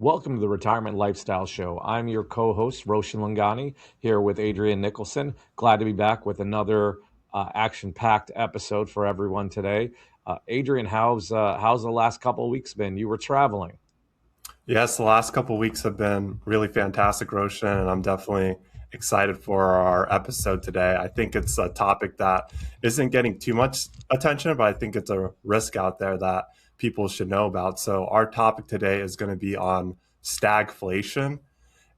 Welcome to the Retirement Lifestyle Show. I'm your co-host, Roshan Langani, here with Adrian Nicholson. Glad to be back with another action-packed episode for everyone today. Adrian, how's the last couple of weeks been? You were traveling. Yes, the last couple of weeks have been really fantastic, Roshan, and I'm definitely excited for our episode today. I think it's a topic that isn't getting too much attention, but I think it's a risk out there that people should know about. So, our topic today is going to be on stagflation.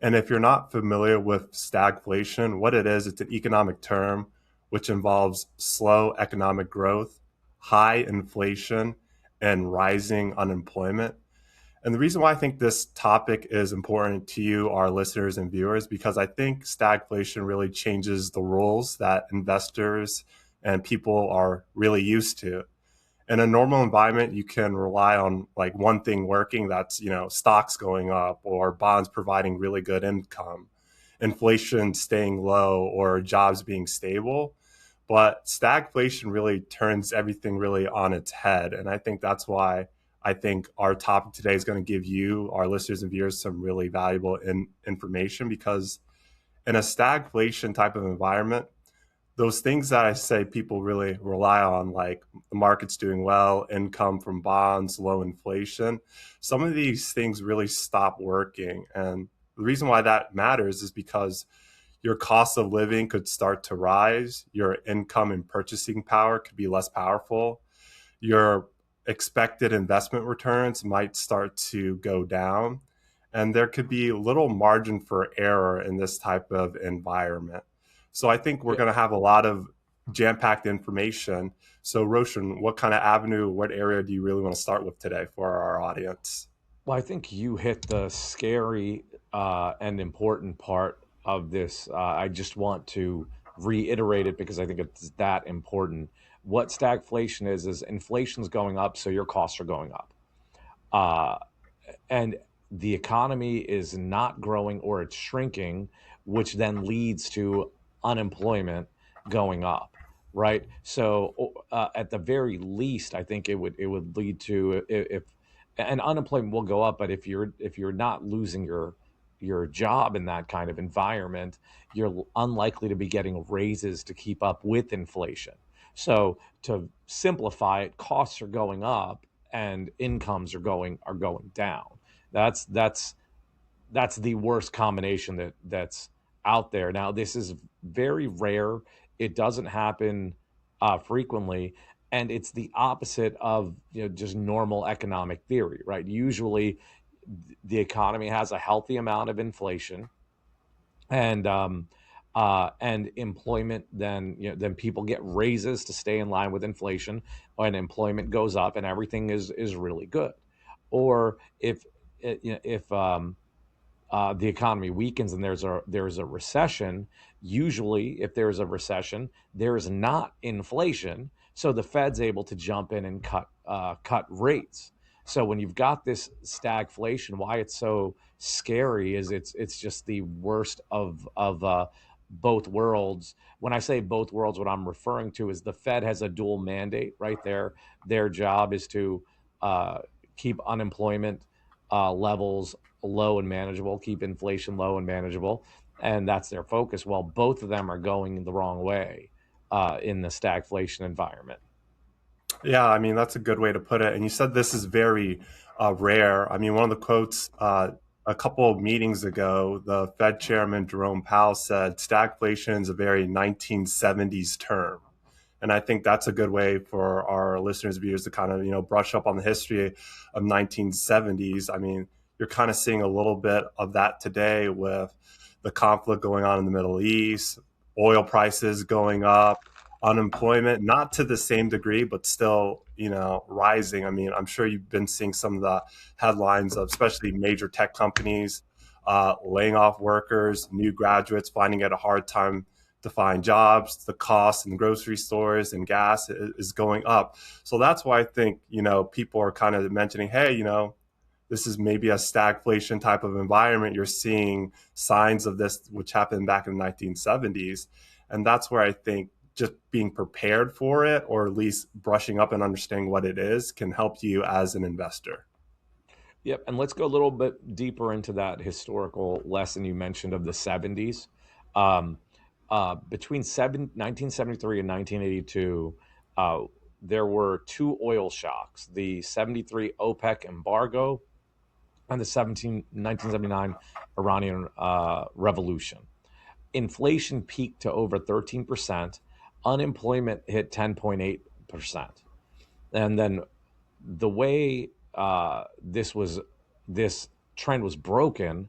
And if you're not familiar with stagflation, what it is, it's an economic term which involves slow economic growth, high inflation, and rising unemployment. And the reason why I think this topic is important to you, our listeners and viewers, because I think stagflation really changes the rules that investors and people are really used to. In a normal environment, you can rely on like one thing working, that's, stocks going up or bonds providing really good income, inflation staying low or jobs being stable. But stagflation really turns everything really on its head. And I think that's why I think our topic today is going to give you, our listeners and viewers, some really valuable information, because in a stagflation type of environment, those things that I say people really rely on, like the market's doing well, income from bonds, low inflation, some of these things really stop working. And the reason why that matters is because your cost of living could start to rise, your income and purchasing power could be less powerful, your expected investment returns might start to go down, and there could be little margin for error in this type of environment. So I think we're Yeah. going to have a lot of jam-packed information. So Roshan, what kind of avenue, what area do you really want to start with today for our audience? Well, I think you hit the scary and important part of this. I just want to reiterate it because I think it's that important. What stagflation is inflation's going up, so your costs are going up. Uh, and the economy is not growing or it's shrinking, which then leads to unemployment going up, right? So at the very least, I think it would lead to if and unemployment will go up, but if you're not losing your job in that kind of environment, you're unlikely to be getting raises to keep up with inflation. So to simplify it, costs are going up and incomes are going down. That's that's that's the worst combination that's out there. Now, this is very rare. It doesn't happen frequently, and it's the opposite of just normal economic theory, right? Usually, the economy has a healthy amount of inflation, and employment. Then people get raises to stay in line with inflation, and employment goes up, and everything is really good. Or if the economy weakens and there's a recession. Usually, if there's a recession, there's not inflation, so the Fed's able to jump in and cut rates. So when you've got this stagflation, why it's so scary is it's just the worst of both worlds. When I say both worlds, what I'm referring to is the Fed has a dual mandate right there. Their job is to uh, keep unemployment levels low and manageable, keep inflation low and manageable, and that's their focus. Well, both of them are going the wrong way in the stagflation environment. Yeah, I mean, that's a good way to put it. And you said this is very rare. I mean, one of the quotes a couple of meetings ago, the Fed chairman Jerome Powell said stagflation is a very 1970s term. And I think that's a good way for our listeners, viewers to kind of, brush up on the history of 1970s. I mean, you're kind of seeing a little bit of that today with the conflict going on in the Middle East, oil prices going up, unemployment, not to the same degree, but still, rising. I mean, I'm sure you've been seeing some of the headlines of especially major tech companies laying off workers, new graduates finding it a hard time to find jobs. The cost in grocery stores and gas is going up. So that's why I think, people are kind of mentioning, hey, this is maybe a stagflation type of environment. You're seeing signs of this, which happened back in the 1970s. And that's where I think just being prepared for it, or at least brushing up and understanding what it is, can help you as an investor. Yep, and let's go a little bit deeper into that historical lesson you mentioned of the 70s. Um, between 1973 and 1982, uh, there were two oil shocks: the 73 OPEC embargo and the 1979 Iranian revolution. Inflation peaked to over 13%, unemployment hit 10.8%. And then the way this trend was broken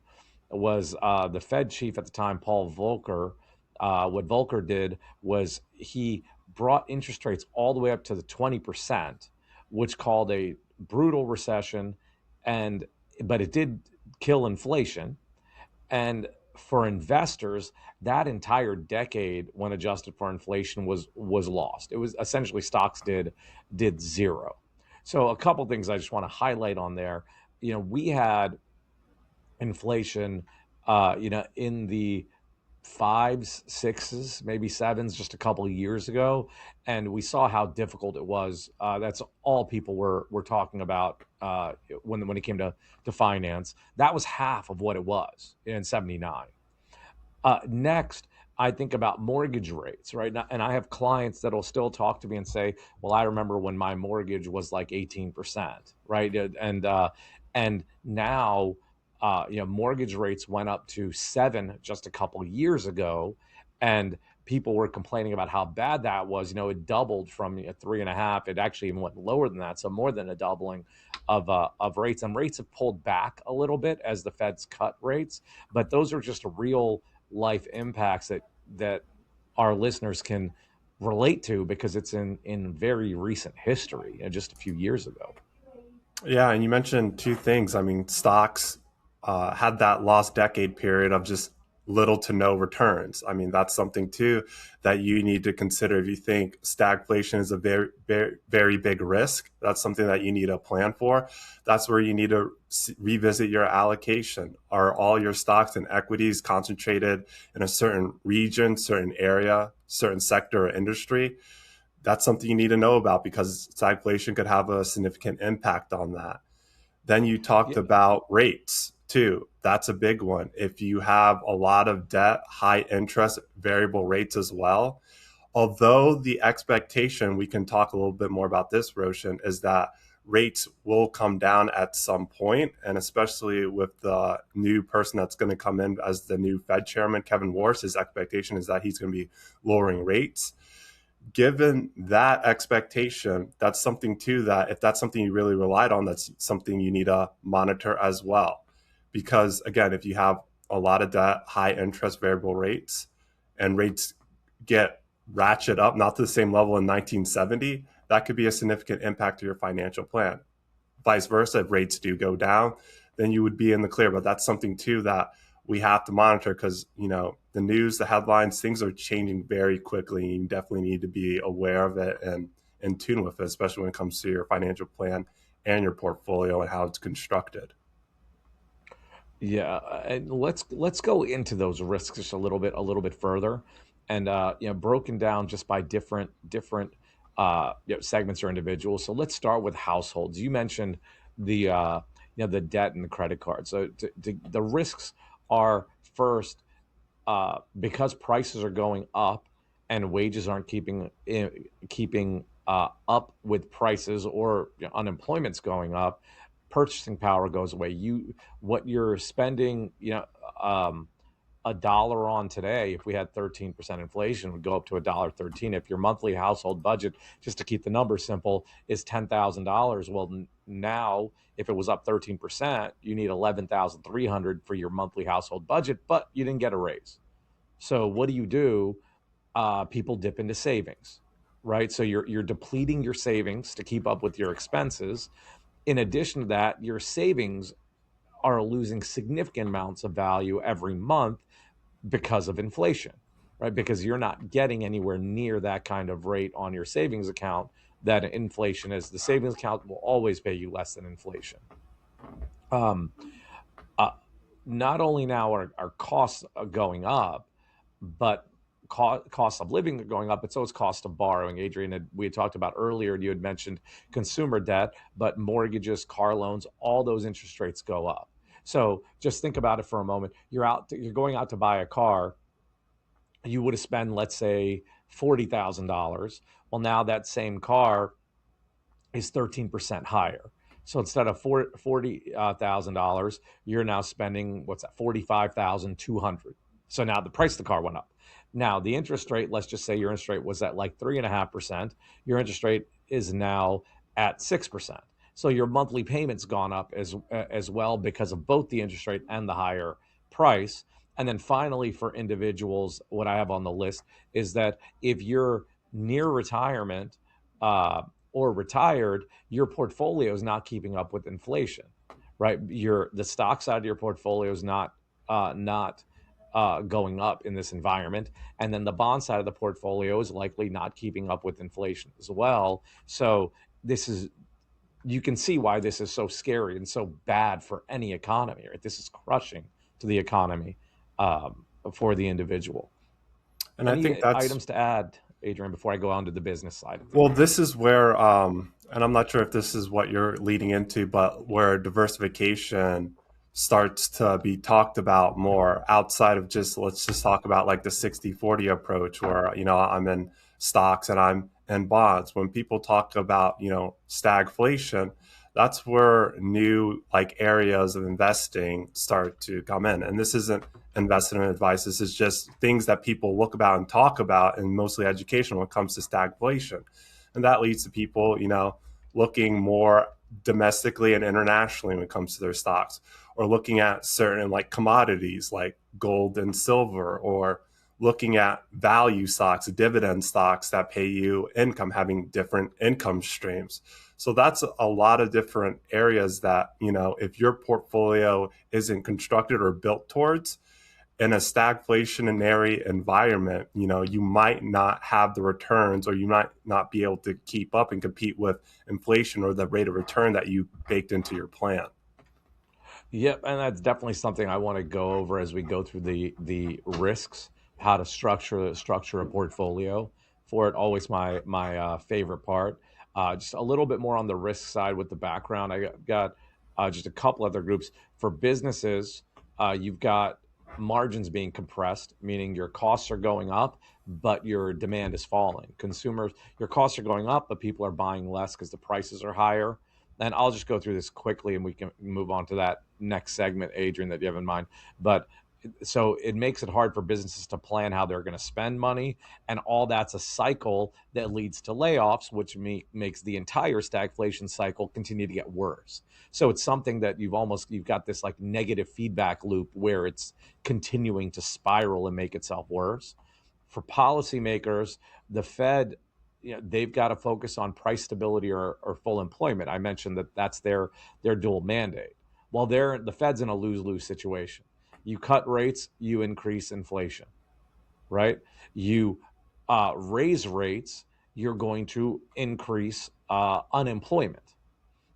was the Fed chief at the time, Paul Volcker. What Volcker did was he brought interest rates all the way up to the 20%, which called a brutal recession, and but it did kill inflation. And for investors, that entire decade, when adjusted for inflation, was lost. It was essentially stocks did zero. So a couple things I just want to highlight on there. We had inflation, in the fives, sixes, maybe sevens just a couple of years ago, and we saw how difficult it was. That's all people were talking about when it came to finance. That was half of what it was in '79. Next, I think about mortgage rates, right? And I have clients that'll still talk to me and say, "Well, I remember when my mortgage was like 18%, right?" And now, mortgage rates went up to 7 just a couple of years ago, and people were complaining about how bad that was. It doubled from 3.5. It actually even went lower than that, so more than a doubling of rates. And rates have pulled back a little bit as the Fed's cut rates, but those are just real life impacts that our listeners can relate to because it's in very recent history, just a few years ago. Yeah, and you mentioned two things. I mean, stocks had that lost decade period of just little to no returns. I mean, that's something too that you need to consider if you think stagflation is a very, very, very big risk. That's something that you need to plan for. That's where you need to revisit your allocation. Are all your stocks and equities concentrated in a certain region, certain area, certain sector or industry? That's something you need to know about because stagflation could have a significant impact on that. Then you talked Yeah, about rates too. That's a big one. If you have a lot of debt, high interest, variable rates as well. Although the expectation, we can talk a little bit more about this, Roshan, is that rates will come down at some point, and especially with the new person that's going to come in as the new Fed chairman, Kevin Warsh, his expectation is that he's going to be lowering rates. Given that expectation, that's something too that if that's something you really relied on, that's something you need to monitor as well. Because again, if you have a lot of debt, high interest, variable rates, and rates get ratchet up, not to the same level in 1970, that could be a significant impact to your financial plan. Vice versa, if rates do go down, then you would be in the clear. But that's something too that we have to monitor because the news, the headlines, things are changing very quickly. And you definitely need to be aware of it and in tune with it, especially when it comes to your financial plan and your portfolio and how it's constructed. yeah, and let's go into those risks just a little bit further, and broken down just by different segments or individuals. So let's start with households. You mentioned the debt and the credit card. So the risks are first, because prices are going up and wages aren't keeping up with prices, or unemployment's going up, purchasing power goes away. What you're spending, um, a dollar on today, if we had 13% inflation, would go up to $1.13. If your monthly household budget, just to keep the numbers simple, is $10,000, well, now if it was up 13%, you need 11,300 for your monthly household budget, but you didn't get a raise. So what do? People dip into savings, right? So you're depleting your savings to keep up with your expenses. In addition to that, your savings are losing significant amounts of value every month because of inflation, right? Because you're not getting anywhere near that kind of rate on your savings account that inflation is. The savings account will always pay you less than inflation. Um, uh, Not only now are costs going up, but cost of living are going up, but so is cost of borrowing. Adrian, we had talked about earlier, and you had mentioned consumer debt, but mortgages, car loans, all those interest rates go up. So just think about it for a moment. You're going out to buy a car. You would have spent, let's say, $40,000. Well, now that same car is 13% higher. So instead of $40,000, you're now spending, what's that, 45,200. So now the price of the car went up. Now the interest rate, let's just say your interest rate was at like 3.5%. Your interest rate is now at 6%. So your monthly payment's gone up as well because of both the interest rate and the higher price. And then finally, for individuals, what I have on the list is that if you're near retirement, or retired, your portfolio is not keeping up with inflation, right? The stock side of your portfolio is not going up in this environment, and then the bond side of the portfolio is likely not keeping up with inflation as well. So this is you can see why this is so scary and so bad for any economy. Right? This is crushing to the economy for the individual. And I think Any that's items to add, Adrian, before I go on to the business side of well, things? this is where, and I'm not sure if this is what you're leading into, but where diversification starts to be talked about more outside of just, let's just talk about like the 60/40 approach where, I'm in stocks and I'm in bonds. When people talk about, stagflation, that's where new like areas of investing start to come in. And this isn't investment advice. This is just things that people look about and talk about, and mostly education when it comes to stagflation. And that leads to people, looking more domestically and internationally when it comes to their stocks, or looking at certain like commodities like gold and silver, or looking at value stocks, dividend stocks that pay you income, having different income streams. So that's a lot of different areas that, if your portfolio isn't constructed or built towards, in a stagflationary environment, you might not have the returns, or you might not be able to keep up and compete with inflation or the rate of return that you baked into your plan. Yep, and that's definitely something I want to go over as we go through the risks, how to structure a portfolio for it. Always my favorite part. Just a little bit more on the risk side with the background. I got just a couple other groups for businesses. You've got margins being compressed, meaning your costs are going up, but your demand is falling. Consumers, your costs are going up, but people are buying less because the prices are higher. And I'll just go through this quickly and we can move on to that next segment, Adrian, that you have in mind. But so it makes it hard for businesses to plan how they're going to spend money. And all that's a cycle that leads to layoffs, which makes the entire stagflation cycle continue to get worse. So it's something that you've got this like negative feedback loop where it's continuing to spiral and make itself worse. For policymakers, the Fed, they've got to focus on price stability or full employment. I mentioned that that's their dual mandate. Well, the Fed's in a lose-lose situation. You cut rates, you increase inflation, right? You raise rates, you're going to increase unemployment.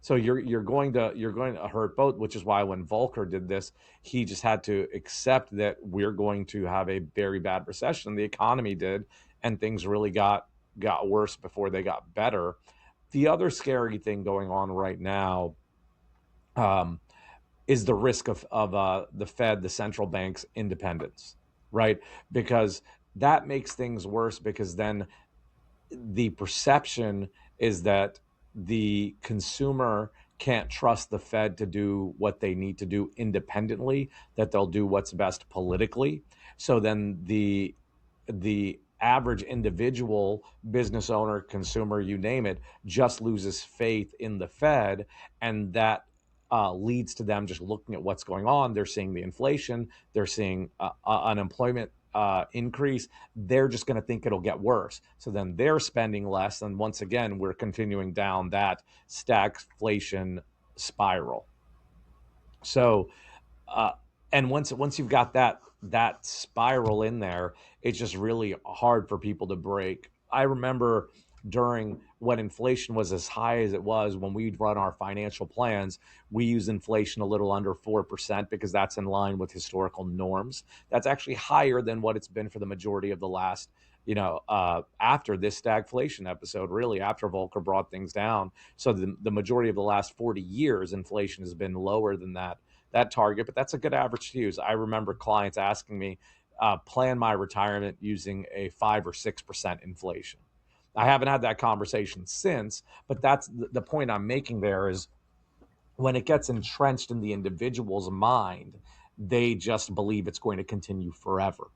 So you're going to hurt both, which is why when Volcker did this, he just had to accept that we're going to have a very bad recession. The economy did, and things really got worse before they got better. The other scary thing going on right now um, is the risk of the Fed, the central bank's independence, right? Because that makes things worse because then the perception is that the consumer can't trust the Fed to do what they need to do independently, that they'll do what's best politically. So then the average individual, business owner, consumer, you name it, just loses faith in the Fed, and that leads to them just looking at what's going on. They're seeing the inflation, they're seeing unemployment increase. They're just going to think it'll get worse. So then they're spending less. And once again, we're continuing down that stagflation spiral. So, uh, and once you've got that spiral in there, it's just really hard for people to break. I remember during when inflation was as high as it was. When we'd run our financial plans, we use inflation a little under 4% because that's in line with historical norms. That's actually higher than what it's been for the majority of the last, after this stagflation episode, really after Volcker brought things down. So the majority of the last 40 years, inflation has been lower than that target, but that's a good average to use. I remember clients asking me, plan my retirement using a 5 or 6% inflation. I haven't had that conversation since, but that's the point I'm making there is when it gets entrenched in the individual's mind, they just believe it's going to continue forever,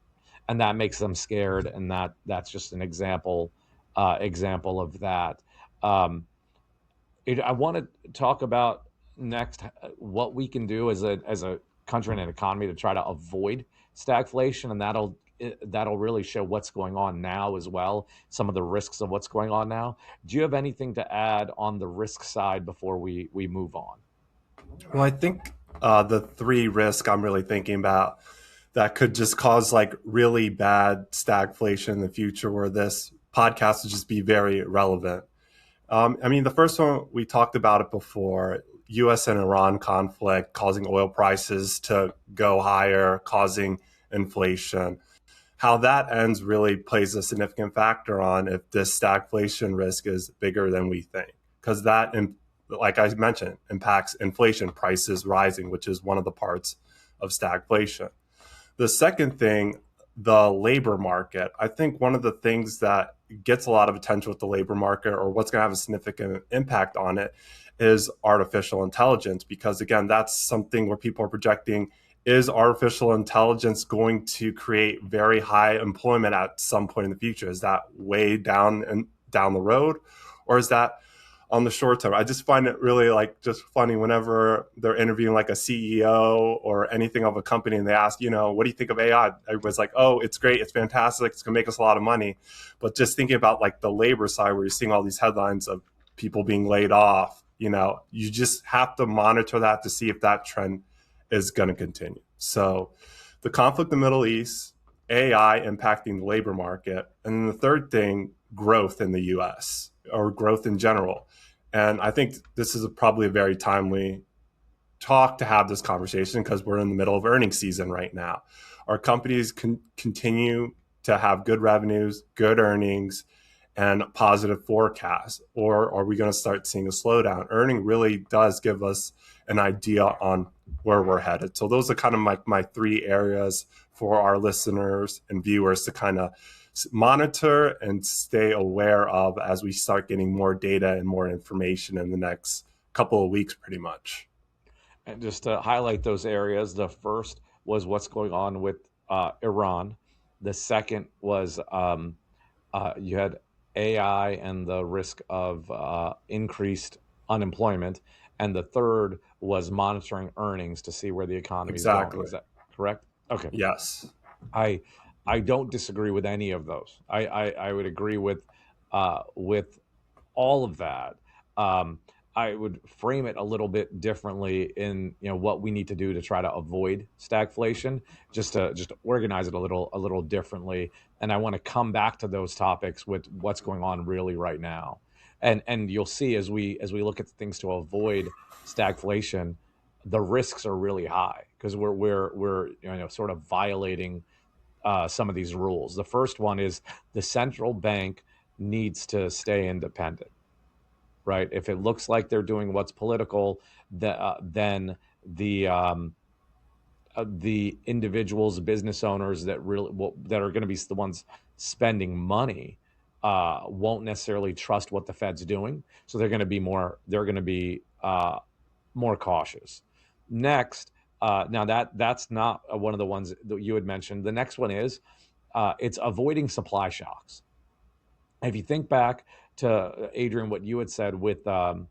and that makes them scared. And that's just an example of that. Um, I want to talk about next what we can do as a country and an economy to try to avoid stagflation, and that'll really show what's going on now as well. Some of the risks of what's going on now. Do you have anything to add on the risk side before we move on? Well, I think the three risk I'm really thinking about that could just cause like really bad stagflation in the future where this podcast would just be very relevant. I mean, the first one, we talked about it before, US and Iran conflict causing oil prices to go higher, causing inflation. How that ends really plays a significant factor on if this stagflation risk is bigger than we think. Because that, like I mentioned, impacts inflation, prices rising, which is one of the parts of stagflation. The second thing, the labor market. I think one of the things that gets a lot of attention with the labor market, or what's going to have a significant impact on it, is artificial intelligence. Because again, that's something where people are projecting, is artificial intelligence going to create very high employment at some point in the future? Is that way down and down the road, or is that on the short term? I just find it really like just funny whenever they're interviewing like a CEO or anything of a company and they ask, what do you think of AI? Everybody's like, oh, it's great, it's fantastic, it's gonna make us a lot of money. But just thinking about like the labor side where you're seeing all these headlines of people being laid off, you just have to monitor that to see if that trend is going to continue. So the conflict in the Middle East, AI impacting the labor market, and then the third thing, growth in the US or growth in general. And I think this is probably a very timely talk to have this conversation because we're in the middle of earnings season right now. Our companies can continue to have good revenues, good earnings, and positive forecasts, or are we going to start seeing a slowdown? Earning really does give us an idea on where we're headed. So those are kind of my three areas for our listeners and viewers to kind of monitor and stay aware of as we start getting more data and more information in the next couple of weeks, pretty much. And just to highlight those areas, the first was what's going on with Iran. The second was you had AI and the risk of increased unemployment. And the third was monitoring earnings to see where the economy is going. Exactly. Is that correct? Okay. Yes. I I don't disagree with any of those. I would agree with all of that. Um, I would frame it a little bit differently in what we need to do to try to avoid stagflation, just to organize it a little differently. And I want to come back to those topics with what's going on really right now. And you'll see as we look at things to avoid stagflation, the risks are really high because we're sort of violating some of these rules. The first one is the central bank needs to stay independent, right? If it looks like they're doing what's political, then the individuals, business owners that are going to be the ones spending money won't necessarily trust what the Fed's doing, so they're going to be more cautious. Next, now that's not one of the ones that you had mentioned. The next one is it's avoiding supply shocks. If you think back to Adrian, what you had said with the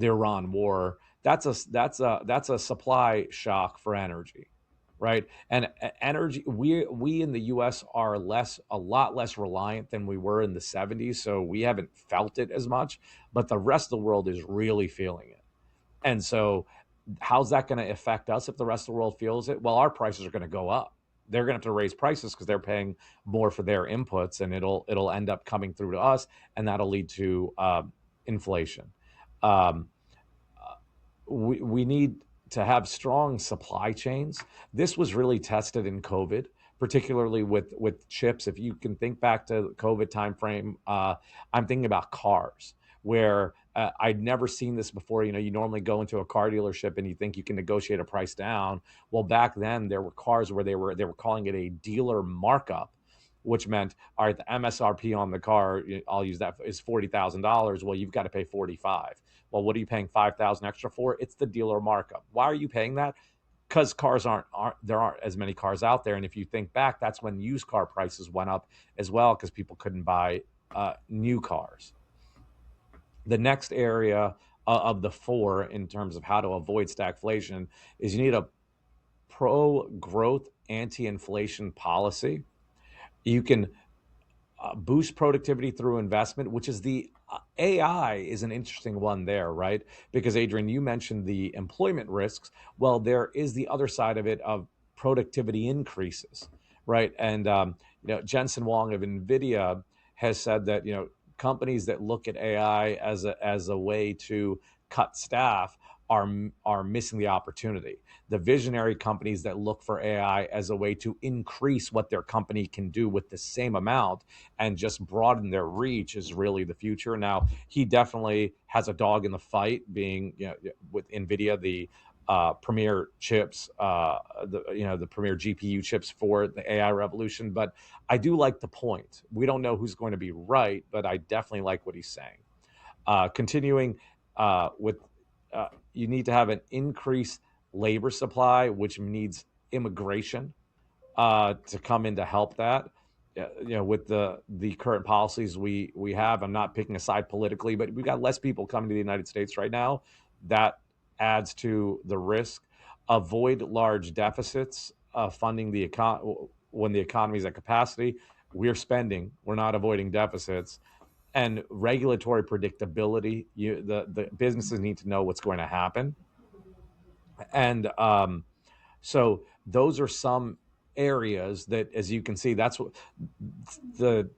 Iran war, that's a supply shock for energy, right? And energy, we in the U.S. are a lot less reliant than we were in the '70s, so we haven't felt it as much. But the rest of the world is really feeling it, and so how's that going to affect us if the rest of the world feels it? Well, our prices are going to go up. they're going to have to raise prices because they're paying more for their inputs, and it'll end up coming through to us, and that'll lead to inflation. Um, we need to have strong supply chains. This was really tested in COVID, particularly with chips. If you can think back to the COVID timeframe, I'm thinking about cars, where I'd never seen this before. You normally go into a car dealership and you think you can negotiate a price down. Well, back then there were cars where they were calling it a dealer markup, which meant, all right, the MSRP on the car, I'll use that, is $40,000. Well, you've got to pay 45. Well, what are you paying 5,000 extra for? It's the dealer markup. Why are you paying that? Because cars aren't there aren't as many cars out there. And if you think back, that's when used car prices went up as well, because people couldn't buy new cars. The next area of the four in terms of how to avoid stagflation is you need a pro growth, anti inflation policy. You can boost productivity through investment, which is the AI is an interesting one there, right? Because Adrian, you mentioned the employment risks. Well, there is the other side of it of productivity increases, right? And Jensen Huang of NVIDIA has said that companies that look at AI as a way to cut staff are missing the opportunity. The visionary companies that look for AI as a way to increase what their company can do with the same amount and just broaden their reach is really the future. Now, he definitely has a dog in the fight, being with NVIDIA, the premier chips, the premier GPU chips for the AI revolution. But I do like the point. We don't know who's going to be right, but I definitely like what he's saying. Continuing with you need to have an increased labor supply, which needs immigration to come in to help that. With the current policies we have, I'm not picking a side politically, but we've got less people coming to the United States right now. That adds to the risk. Avoid large deficits funding when the economy is at capacity. We're spending. We're not avoiding deficits. And regulatory predictability. The businesses need to know what's going to happen, and so those are some areas that, as you can see, that's what the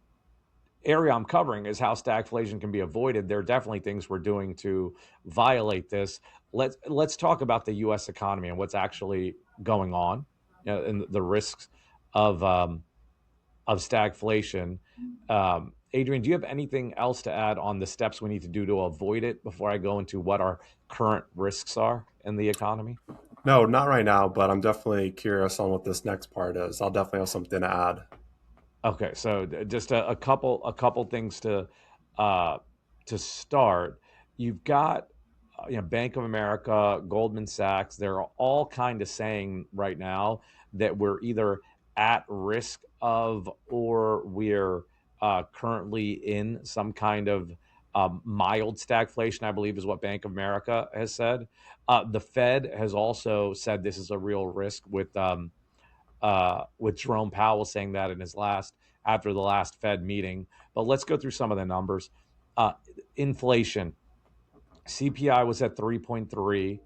area I'm covering is how stagflation can be avoided. There are definitely things we're doing to violate this. Let's talk about the U.S. economy and what's actually going on, and the risks of stagflation. Adrian, do you have anything else to add on the steps we need to do to avoid it before I go into what our current risks are in the economy? No, not right now, but I'm definitely curious on what this next part is. I'll definitely have something to add. Okay, so just a couple things to start. You've got Bank of America, Goldman Sachs. They're all kind of saying right now that we're either at risk of, or we're currently in some kind of mild stagflation, I believe is what Bank of America has said. The Fed has also said this is a real risk, with Jerome Powell saying that in his after the last Fed meeting. But let's go through some of the numbers. Uh, Inflation, CPI was at 3.3,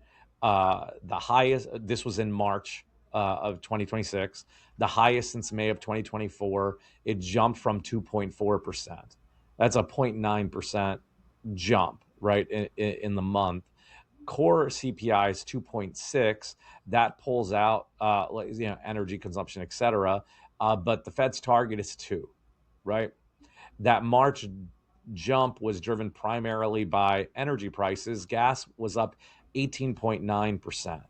the highest. This was in March of 2026, the highest since May of 2024. It jumped from 2.4%. That's a 0.9% jump, right, in the month. Core CPI is 2.6. That pulls out energy consumption, et cetera. But the Fed's target is 2, right? That March jump was driven primarily by energy prices. Gas was up 18.9%,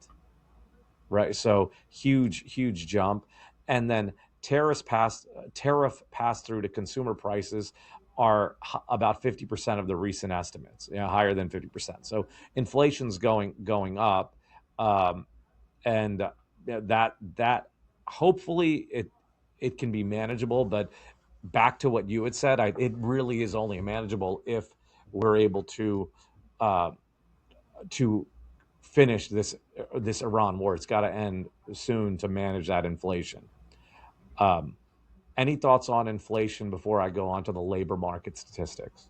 right? So huge jump. And then tariff pass through to consumer prices are about 50% of the recent estimates, higher than 50%. So inflation's going up, and that hopefully it can be manageable. But back to what you had said, it really is only manageable if we're able uh, to finish this Iran war. It's got to end soon to manage that inflation. Um, any thoughts on inflation before I go on to the labor market statistics?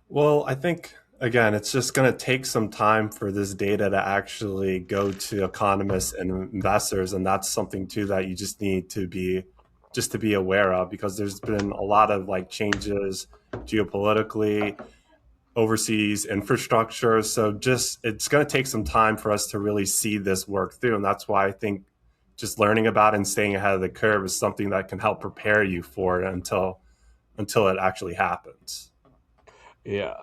Well, I think Again, it's just going to take some time for this data to actually go to economists and investors, and that's something too that you just to be aware of, because there's been a lot of like changes geopolitically, overseas infrastructure. So just it's going to take some time for us to really see this work through, and that's why I think just learning about it and staying ahead of the curve is something that can help prepare you for it until it actually happens. Yeah,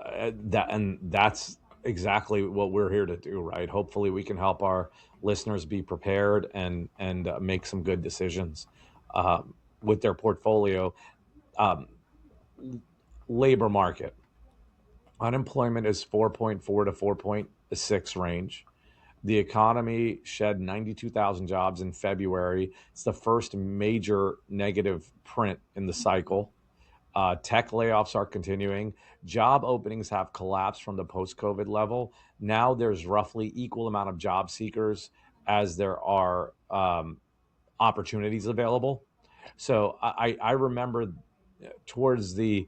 that's exactly what we're here to do, right? Hopefully, we can help our listeners be prepared and make some good decisions with their portfolio. Um, Labor market unemployment is 4.4 to 4.6 range. The economy shed 92,000 jobs in February. It's the first major negative print in the cycle. Tech layoffs are continuing. Job openings have collapsed from the post-COVID level. Now there's roughly equal amount of job seekers as there are opportunities available. So I remember towards the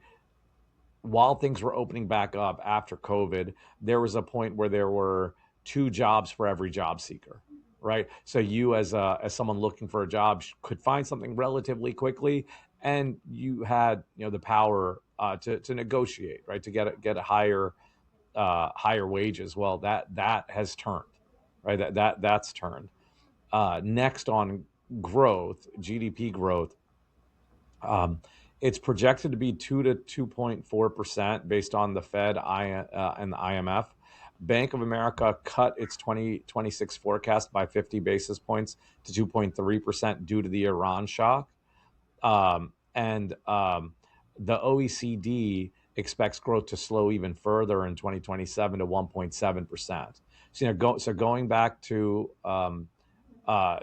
while things were opening back up after COVID, there was a point where there were two jobs for every job seeker, right? So you, as someone looking for a job, could find something relatively quickly, and you had the power to negotiate, right, to get a higher wages. Well, that has turned, right? That's turned. Next on growth, GDP growth. Um, it's projected to be 2 to 2.4% based on the Fed and the IMF. Bank of America cut its 2026 forecast by 50 basis points to 2.3% due to the Iran shock. And the OECD expects growth to slow even further in 2027 to 1.7%. So going back to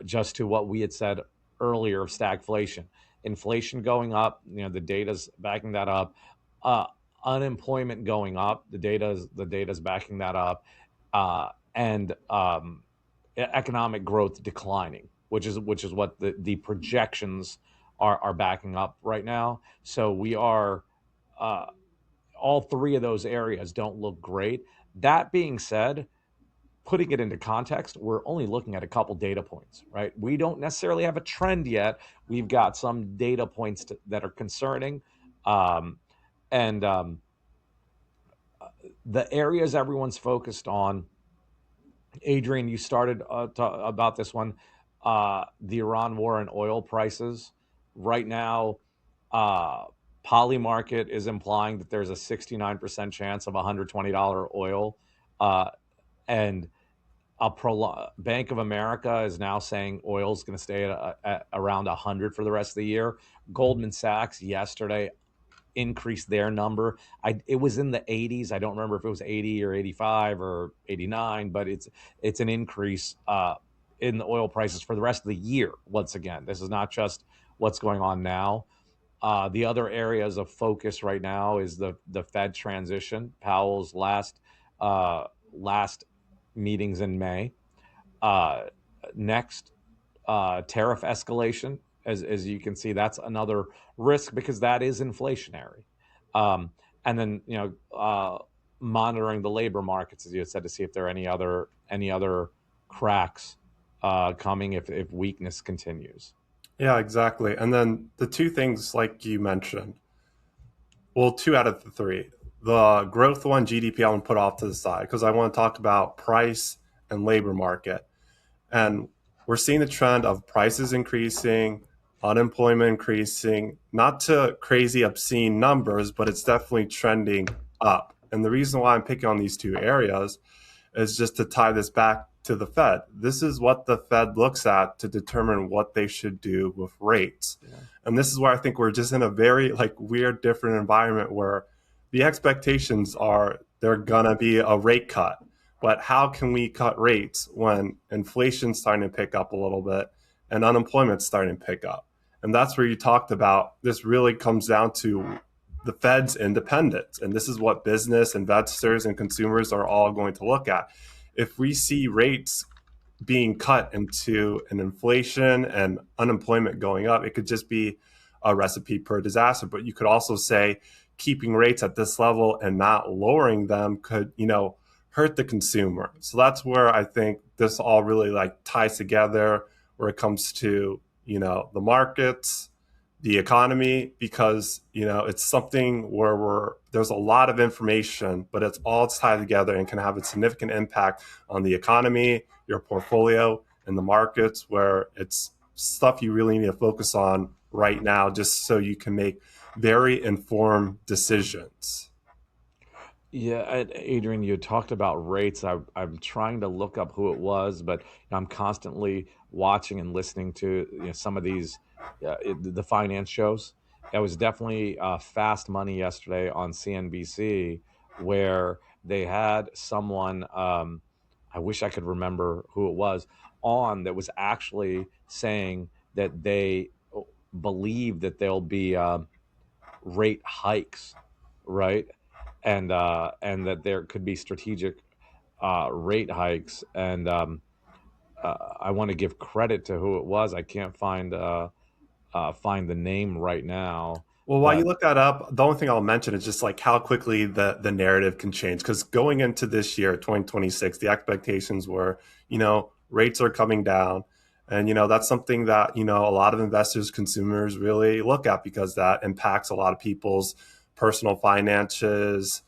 just to what we had said earlier of stagflation, inflation going up, the data's backing that up. Uh, Unemployment going up, the data's backing that up, and economic growth declining, which is what the projections are backing up right now. So we are uh, all three of those areas don't look great. That being said, putting it into context, we're only looking at a couple data points, right? We don't necessarily have a trend yet. We've got some data points that are concerning. Um, and the areas everyone's focused on, Adrian, you started about this one, the Iran war and oil prices. Right now, uh, Polymarket is implying that there's a 69% chance of $120 oil. Uh, and Bank of America is now saying oil is going to stay at around 100 for the rest of the year. Goldman Sachs yesterday increased their number. It was in the 80s. I don't remember if it was 80 or 85 or 89, but it's an increase in the oil prices for the rest of the year. Once again, this is not just what's going on now. The other areas of focus right now is the Fed transition. Powell's last meetings in May. Uh, Next, tariff escalation. As you can see, that's another risk because that is inflationary. Um, and then monitoring the labor markets, as you said, to see if there are any other cracks coming if weakness continues. Yeah, exactly. And then the two things like you mentioned, well, two out of the three. The growth one, GDP, I want to put off to the side because I want to talk about price and labor market. And we're seeing the trend of prices increasing, unemployment increasing, not to crazy obscene numbers, but it's definitely trending up. And the reason why I'm picking on these two areas is just to tie this back to the Fed. This is what the Fed looks at to determine what they should do with rates. Yeah. And this is where I think we're just in a very like weird, different environment where the expectations are they're gonna be a rate cut. But how can we cut rates when inflation's starting to pick up a little bit and unemployment's starting to pick up? And that's where you talked about this really comes down to the Fed's independence. And this is what business, investors, and consumers are all going to look at. If we see rates being cut into an inflation and unemployment going up, it could just be a recipe for disaster. But you could also say keeping rates at this level and not lowering them could, hurt the consumer. So that's where I think this all really like ties together where it comes to, the markets, the economy, because, it's something where there's a lot of information, but it's all tied together and can have a significant impact on the economy, your portfolio, and the markets, where it's stuff you really need to focus on right now just so you can make very informed decisions. Yeah, Adrian, you talked about rates. I'm trying to look up who it was, but I'm constantly watching and listening to some of these the finance shows. It was definitely Fast Money yesterday on CNBC, where they had someone. I wish I could remember who it was on that was actually saying that they believe that there'll be rate hikes, right? And that there could be strategic rate hikes. And I want to give credit to who it was. I can't find the name right now, Well, while you but look that up, the only thing I'll mention is just like how quickly the narrative can change. Because going into this year, 2026, the expectations were, rates are coming down. And, that's something that, a lot of investors, consumers really look at because that impacts a lot of people's personal finances,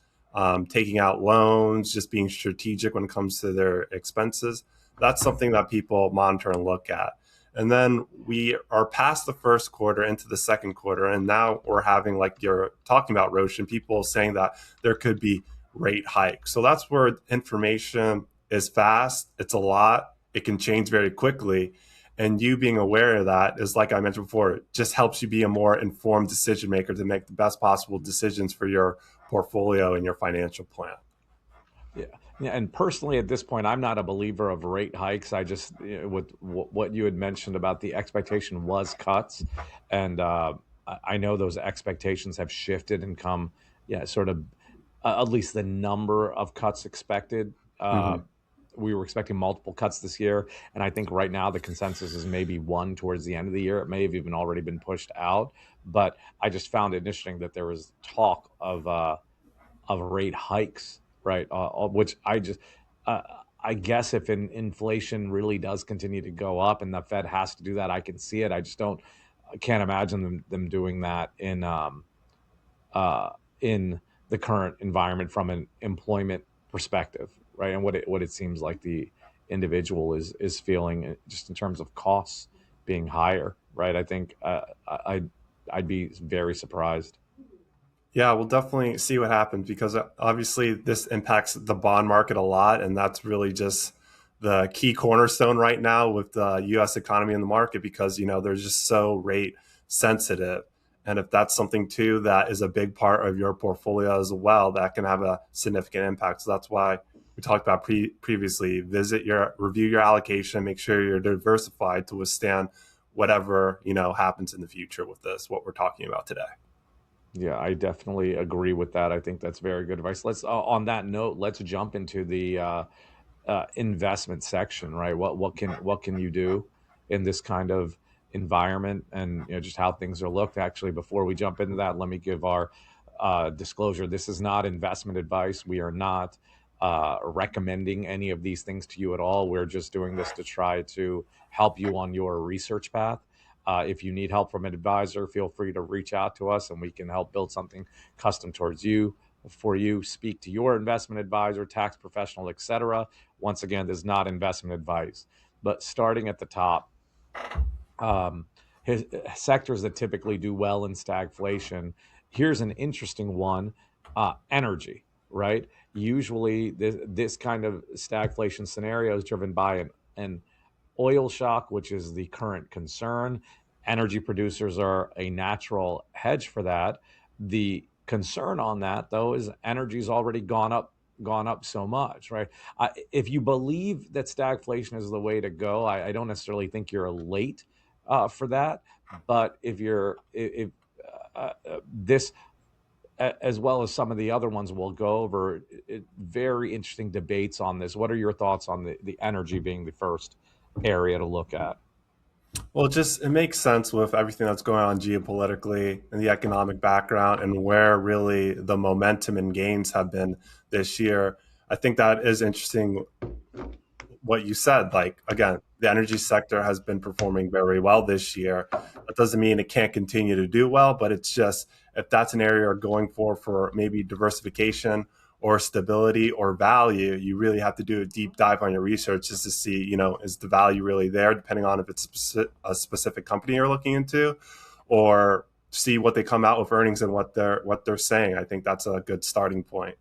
taking out loans, just being strategic when it comes to their expenses. That's something that people monitor and look at. And then we are past the first quarter into the second quarter. And now we're having, like you're talking about, Roshan, people saying that there could be rate hikes. So that's where information is fast. It's a lot. It can change very quickly. And you being aware of that is, like I mentioned before, it just helps you be a more informed decision maker to make the best possible decisions for your portfolio and your financial plan. yeah, yeah. And personally, at this point, I'm not a believer of rate hikes. I just, with what you had mentioned about the expectation was cuts, and I know those expectations have shifted and come, yeah, sort of, at least the number of cuts expected. Mm-hmm. We were expecting multiple cuts this year, and I think right now the consensus is maybe one towards the end of the year. It may have even already been pushed out, but I just found it interesting that there was talk of rate hikes, right? Which uh, I guess if inflation really does continue to go up and the Fed has to do that, I can see it. I can't imagine them doing that uh, in the current environment from an employment perspective, right? And what it seems like the individual is feeling just in terms of costs being higher, right? I think I'd be very surprised. Yeah, we'll definitely see what happens because obviously this impacts the bond market a lot. And that's really just the key cornerstone right now with the US economy and the market because, they're just so rate sensitive. And if that's something too that is a big part of your portfolio as well, that can have a significant impact. So that's why we talked about previously review your allocation, make sure you're diversified to withstand whatever, happens in the future with this, what we're talking about today. Yeah, I definitely agree with that. I think that's very good advice. Let's on that note, let's jump into the investment section, right? What can you do in this kind of environment, and just how things are looked. Actually, before we jump into that, let me give our disclosure. This is not investment advice. We are not recommending any of these things to you at all. We're just doing this to try to help you on your research path. If you need help from an advisor, feel free to reach out to us and we can help build something custom towards you. For you, speak to your investment advisor, tax professional, etc. Once again, this is not investment advice. But starting at the top, um, his, sectors that typically do well in stagflation. Here's an interesting one: energy. Right? Usually, this kind of stagflation scenario is driven by an oil shock, which is the current concern. Energy producers are a natural hedge for that. The concern on that, though, is energy's already gone up so much, right? If you believe that stagflation is the way to go, I don't necessarily think you're late for that. But if you're if this as well as some of the other ones we'll go over, very interesting debates on this. What are your thoughts on the energy being the first area to look at? Well, just it makes sense with everything that's going on geopolitically and the economic background and where really the momentum and gains have been this year. I think that is interesting what you said. Like, again, the energy sector has been performing very well this year. That doesn't mean it can't continue to do well, but it's just if that's an area you're going for maybe diversification or stability or value, you really have to do a deep dive on your research just to see, is the value really there, depending on if it's a specific company you're looking into, or see what they come out with earnings and what they're saying. I think that's a good starting point.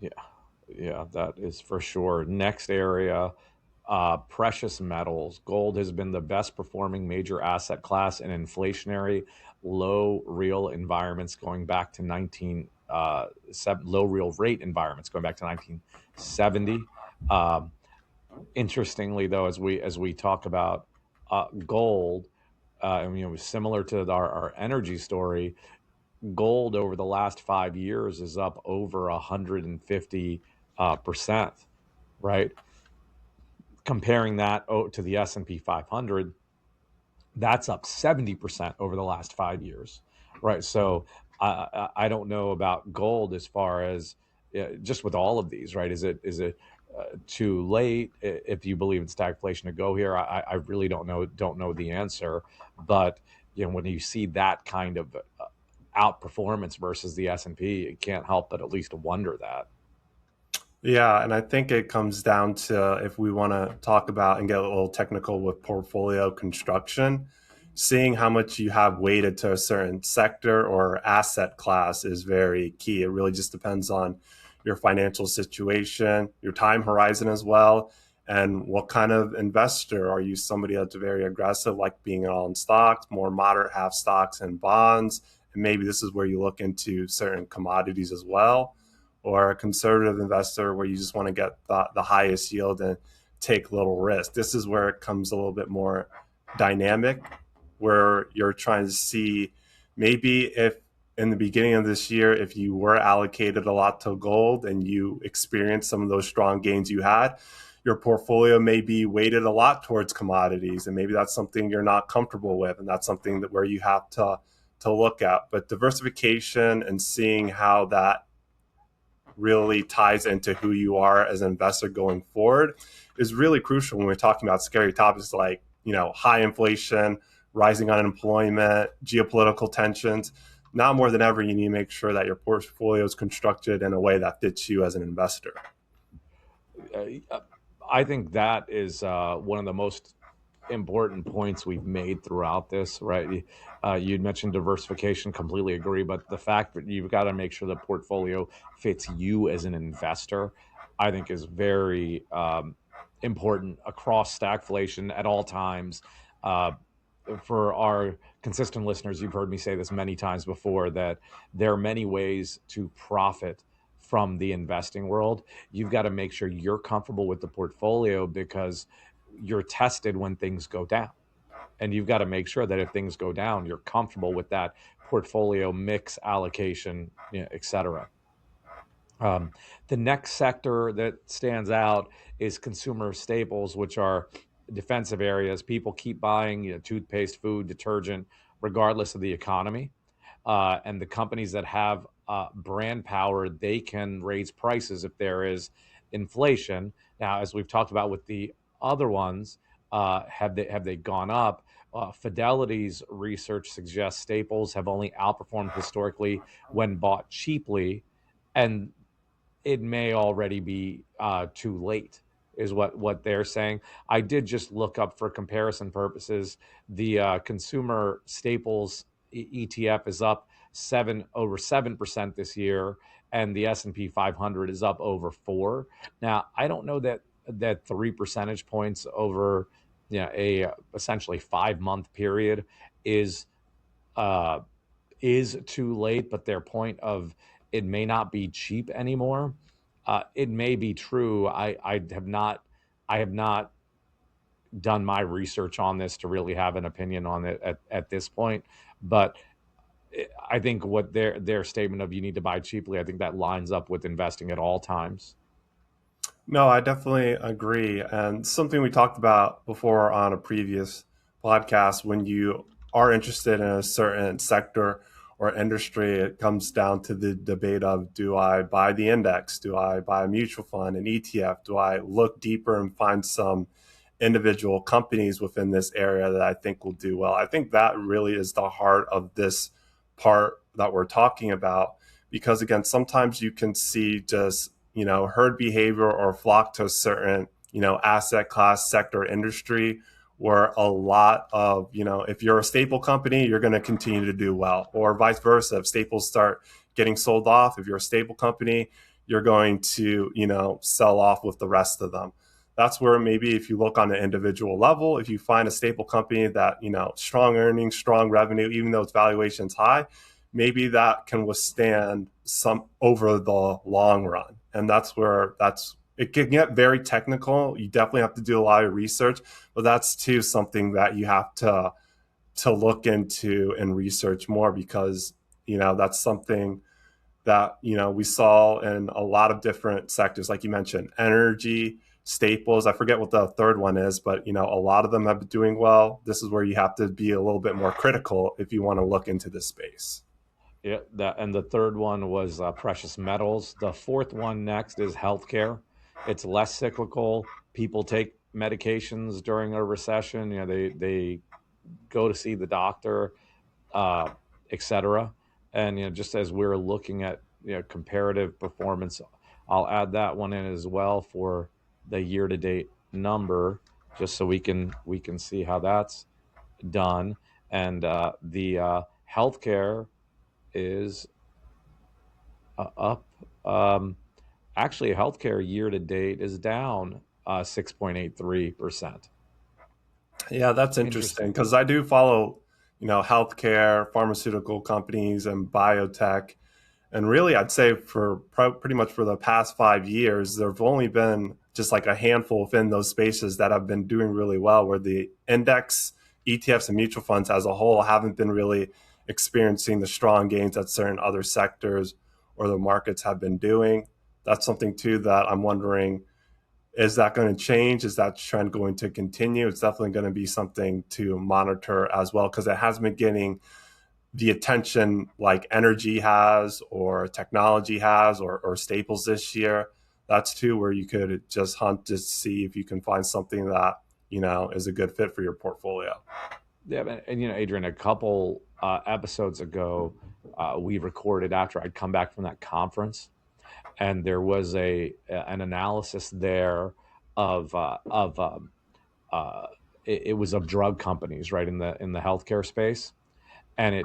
Yeah, yeah, that is for sure. Next area, precious metals. Gold has been the best performing major asset class in inflationary low real environments going back to low real rate environments going back to 1970. Um, Interestingly, though, as we talk about gold, and, similar to our energy story, gold over the last 5 years is up over 150 percent, right? Comparing that to the S&P 500, that's up 70% over the last 5 years, right? So I don't know about gold as far as just with all of these, right? Is it too late if you believe in stagflation to go here? I really don't know the answer, but when you see that kind of outperformance versus the S&P, you can't help but at least wonder that. Yeah, and I think it comes down to if we want to talk about and get a little technical with portfolio construction, seeing how much you have weighted to a certain sector or asset class is very key. It really just depends on your financial situation, your time horizon as well, and what kind of investor. Are you somebody that's very aggressive, like being all in stocks, more moderate, have stocks and bonds? And maybe this is where you look into certain commodities as well, or a conservative investor where you just want to get the highest yield and take little risk. This is where it comes a little bit more dynamic, where you're trying to see maybe if in the beginning of this year, if you were allocated a lot to gold and you experienced some of those strong gains you had, your portfolio may be weighted a lot towards commodities, and maybe that's something you're not comfortable with, and that's something that where you have to look at. But diversification and seeing how that really ties into who you are as an investor going forward is really crucial when we're talking about scary topics like, high inflation, rising unemployment, geopolitical tensions. Now more than ever, you need to make sure that your portfolio is constructed in a way that fits you as an investor. Uh, I think that is one of the most important points we've made throughout this, right? You'd mentioned diversification, completely agree, but the fact that you've got to make sure the portfolio fits you as an investor, I think is very important across stagflation at all times. Uh, for our consistent listeners, you've heard me say this many times before that there are many ways to profit from the investing world. You've got to make sure you're comfortable with the portfolio because you're tested when things go down. And you've got to make sure that if things go down, you're comfortable with that portfolio mix allocation, et cetera. Um, the next sector that stands out is consumer staples, which are defensive areas. People keep buying, toothpaste, food, detergent, regardless of the economy. And the companies that have brand power, they can raise prices if there is inflation. Now, as we've talked about with the other ones, have they gone up? Fidelity's research suggests staples have only outperformed historically when bought cheaply, and it may already be too late, is what they're saying. I did just look up for comparison purposes. The consumer staples ETF is up over 7% this year, and the S&P 500 is up over 4. Now, I don't know that 3 percentage points over a essentially 5 month period is uh, is too late, but their point of it may not be cheap anymore. It may be true. I have not done my research on this to really have an opinion on it at this point. But I think what their statement of you need to buy cheaply, I think that lines up with investing at all times. No, I definitely agree. And something we talked about before on a previous podcast, when you are interested in a certain sector or industry, it comes down to the debate of, do I buy the index? Do I buy a mutual fund, an ETF? Do I look deeper and find some individual companies within this area that I think will do well? I think that really is the heart of this part that we're talking about, because again, sometimes you can see just, herd behavior or flock to a certain, asset class, sector, industry, where a lot of, if you're a staple company, you're going to continue to do well, or vice versa. If staples start getting sold off, if you're a staple company, you're going to, sell off with the rest of them. That's where maybe if you look on an individual level, if you find a staple company that, strong earnings, strong revenue, even though its valuation's high, maybe that can withstand some over the long run. And that's where that's it can get very technical. You definitely have to do a lot of research, but that's too something that you have to look into and research more, because that's something that we saw in a lot of different sectors, like you mentioned, energy, staples. I forget what the third one is, but a lot of them have been doing well. This is where you have to be a little bit more critical if you want to look into this space. Yeah, that and the third one was precious metals. The fourth one next is healthcare. It's less cyclical. People take medications during a recession. They go to see the doctor, uh, etc. And just as we're looking at comparative performance, I'll add that one in as well for the year to date number, just so we can see how that's done. And the healthcare is up. Actually, healthcare year to date is down 6.83%. Yeah, that's interesting, Interesting. because I do follow, healthcare, pharmaceutical companies, and biotech. And really, I'd say for pretty much for the past 5 years, there have only been just like a handful within those spaces that have been doing really well, where the index, ETFs, and mutual funds as a whole haven't been really experiencing the strong gains that certain other sectors or the markets have been doing. That's something too that I'm wondering, is that going to change? Is that trend going to continue? It's definitely going to be something to monitor as well, because it has been getting the attention like energy has, or technology has, or staples this year. That's too where you could just hunt to see if you can find something that is a good fit for your portfolio. Yeah, and Adrian, a couple episodes ago, we recorded after I'd come back from that conference, and there was an analysis there of it was of drug companies, right, in the healthcare space. And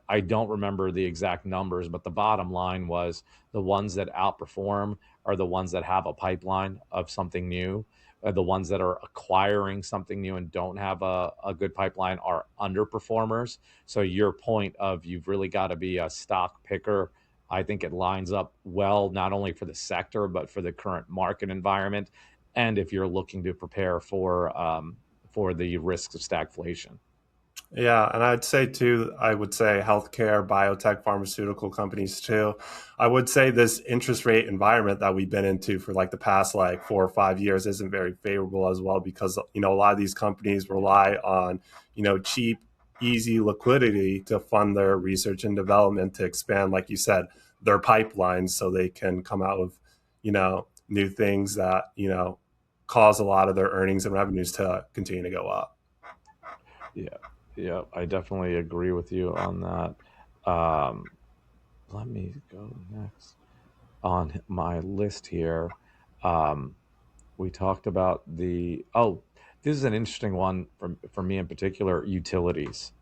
I don't remember the exact numbers, but the bottom line was the ones that outperform are the ones that have a pipeline of something new. The ones that are acquiring something new and don't have a good pipeline are underperformers. So your point of you've really got to be a stock picker, I think it lines up well, not only for the sector but for the current market environment, and if you're looking to prepare for the risks of stagflation. Yeah, and I'd say too, I would say healthcare, biotech, pharmaceutical companies too. I would say this interest rate environment that we've been into for like the past like 4 or 5 years isn't very favorable as well, because a lot of these companies rely on, cheap, easy liquidity to fund their research and development, to expand, like you said, their pipelines, so they can come out with, new things that, cause a lot of their earnings and revenues to continue to go up. Yeah, yeah, I definitely agree with you on that. Let me go next on my list here. Um, we talked about this is an interesting one for me in particular, utilities,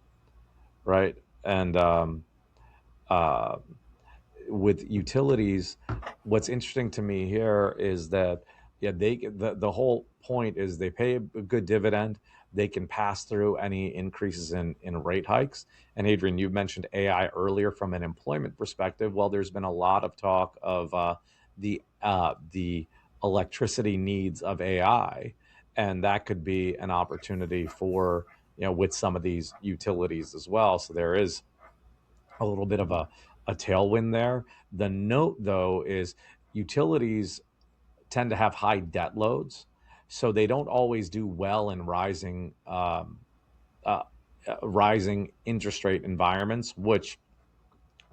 right? And uh, with utilities, what's interesting to me here is that yeah, the whole point is they pay a good dividend. They can pass through any increases in rate hikes. And Adrian, you mentioned AI earlier from an employment perspective. Well, there's been a lot of talk of the electricity needs of AI, and that could be an opportunity for with some of these utilities as well. So there is a little bit of a tailwind there. The note, though, is utilities. tend to have high debt loads, so they don't always do well in uh, rising interest rate environments. Which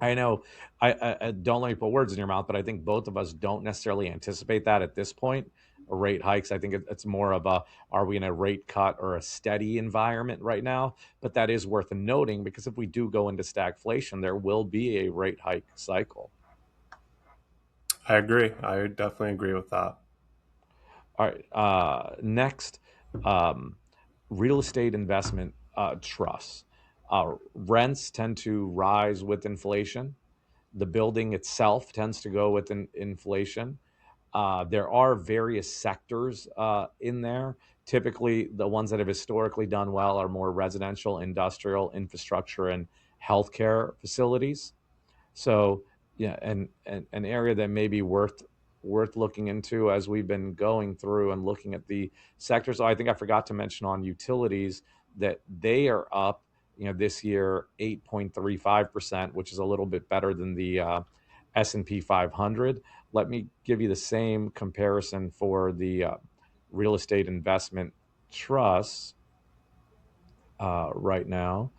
I know, I don't let me put words in your mouth, but I think both of us don't necessarily anticipate that at this point. Rate hikes. I think it's more of a, are we in a rate cut or a steady environment right now? But that is worth noting, because if we do go into stagflation, there will be a rate hike cycle. I agree. I definitely agree with that. All right. Next, um, real estate investment trusts. Rents tend to rise with inflation. The building itself tends to go with inflation. There are various sectors in there. Typically, the ones that have historically done well are more residential, industrial, infrastructure, and healthcare facilities. So yeah, and an area that may be worth looking into as we've been going through and looking at the sectors. Oh, I think I forgot to mention on utilities that they are up, this year 8.35%, which is a little bit better than the S&P 500. Let me give you the same comparison for the real estate investment trusts right now,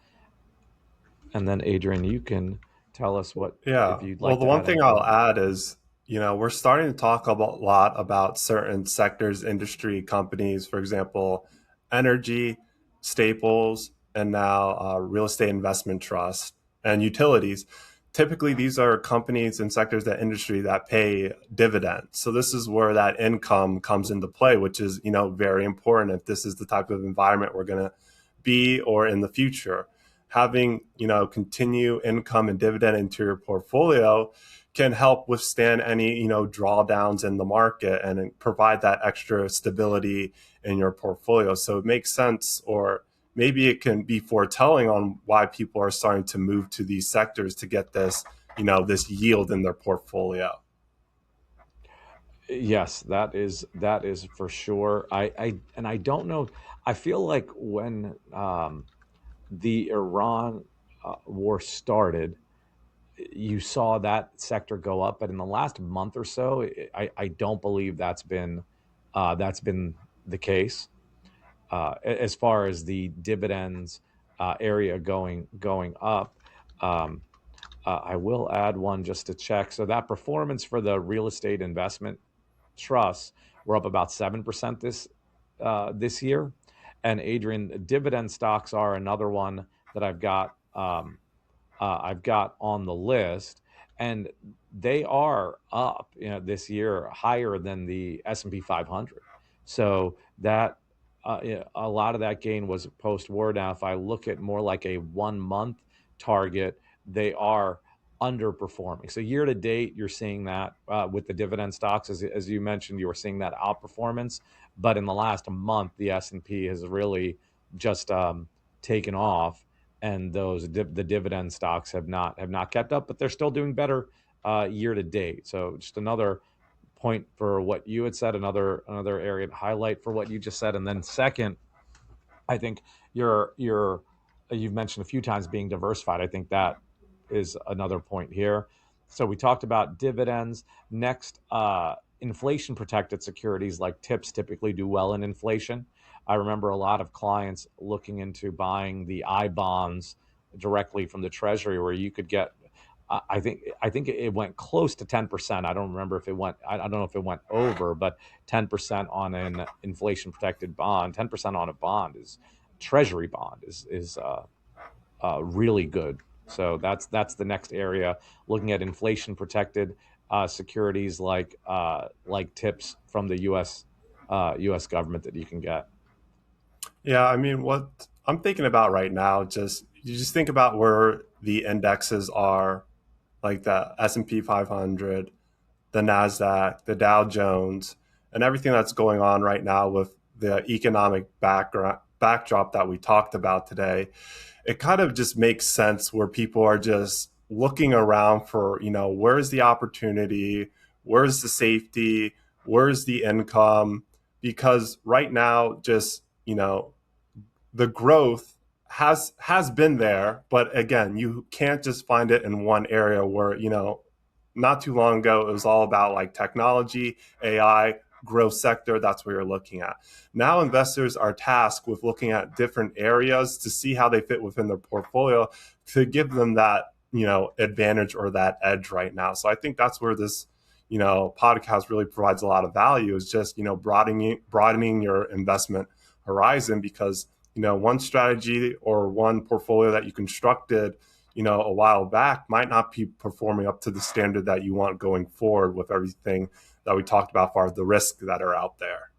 and then Adrian, you can tell us what, if Yeah. you'd Well, like the to one add thing I'll anything. add is, we're starting to talk a lot about certain sectors, industry, companies, for example, energy, staples, and now real estate investment trust and utilities. Typically, these are companies and sectors, that industry that pay dividends. So this is where that income comes into play, which is, very important if this is the type of environment we're going to be, or in the future. Having, continue income and dividend into your portfolio can help withstand any, drawdowns in the market, and provide that extra stability in your portfolio. So it makes sense, or maybe it can be foretelling on why people are starting to move to these sectors to get this, this yield in their portfolio. Yes, that is for sure. I don't know. I feel like when the Iran war started, you saw that sector go up, but in the last month or so, I don't believe that's been the case. As far as the dividends area going up. Um, I will add one just to check. So that performance for the real estate investment trusts were up about 7% this year. And Adrian, dividend stocks are another one that I've got on the list, and they are up, this year higher than the S&P 500. So that a lot of that gain was post-war. Now, if I look at more like a 1 month target, they are underperforming. So year to date, you're seeing that with the dividend stocks, as you mentioned, you were seeing that outperformance. But in the last month, the S&P has really just taken off, and the dividend stocks have not kept up, but they're still doing better year to date. So just another point for what you had said, another area to highlight for what you just said. And then second, I think you've mentioned a few times being diversified. I think that is another point here. So we talked about dividends. Next, inflation protected securities like tips typically do well in inflation. I remember a lot of clients looking into buying the I bonds directly from the Treasury, where you could get. I think it went close to 10%. I don't remember if it went. I don't know if it went over, but 10% on an inflation protected bond, 10% on a bond is treasury bond is really good. So that's the next area, looking at inflation protected securities like tips from the U.S. government that you can get. Yeah, I mean, what I'm thinking about right now, just you just think about where the indexes are, like the S&P 500, the Nasdaq, the Dow Jones, and everything that's going on right now with the economic backdrop that we talked about today. It kind of just makes sense where people are just looking around for, where's the opportunity, where's the safety, where's the income, because right now, just, the growth has been there, but again, you can't just find it in one area where, not too long ago it was all about like technology, AI. growth sector, that's what you're looking at. Now investors are tasked with looking at different areas to see how they fit within their portfolio to give them that, advantage or that edge right now. So I think that's where this, podcast really provides a lot of value, is just, broadening your investment horizon, because, one strategy or one portfolio that you constructed, a while back might not be performing up to the standard that you want going forward with everything that we talked about, as far as the risks that are out there.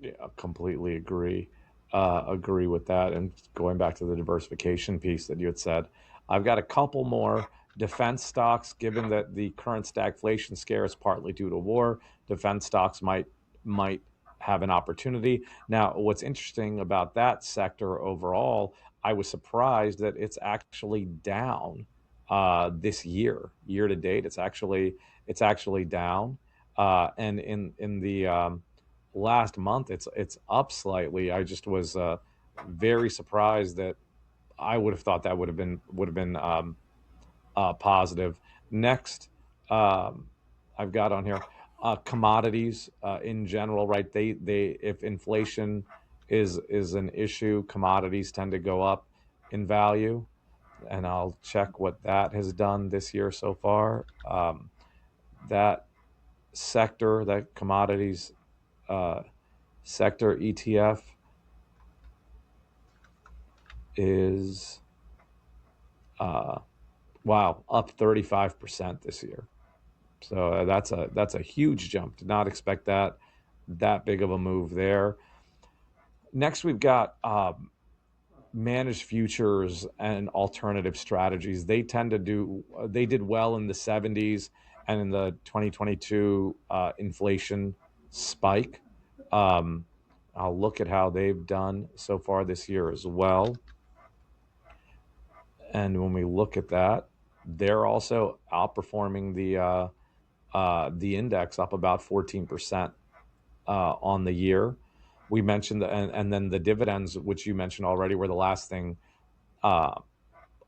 Yeah, completely agree. Agree with that. And going back to the diversification piece that you had said, I've got a couple more defense stocks. Given that the current stagflation scare is partly due to war, defense stocks might have an opportunity. Now, what's interesting about that sector overall, I was surprised that it's actually down this year to date. It's actually down, and in the last month it's up slightly. I just was very surprised that I would have thought that would have been positive. Next, I've got on here commodities in general, right? They if inflation is an issue, commodities tend to go up in value, and I'll check what that has done this year so far. That sector, that commodities uh, sector ETF is uh, wow, up 35% this year. So that's a huge jump. Did not expect that big of a move there. Next, we've got managed futures and alternative strategies. They did well in the 70s and in the 2022 inflation spike. Um, I'll look at how they've done so far this year as well. And when we look at that, they're also outperforming the index, up about 14% on the year. We mentioned and then the dividends, which you mentioned already, were the last thing uh,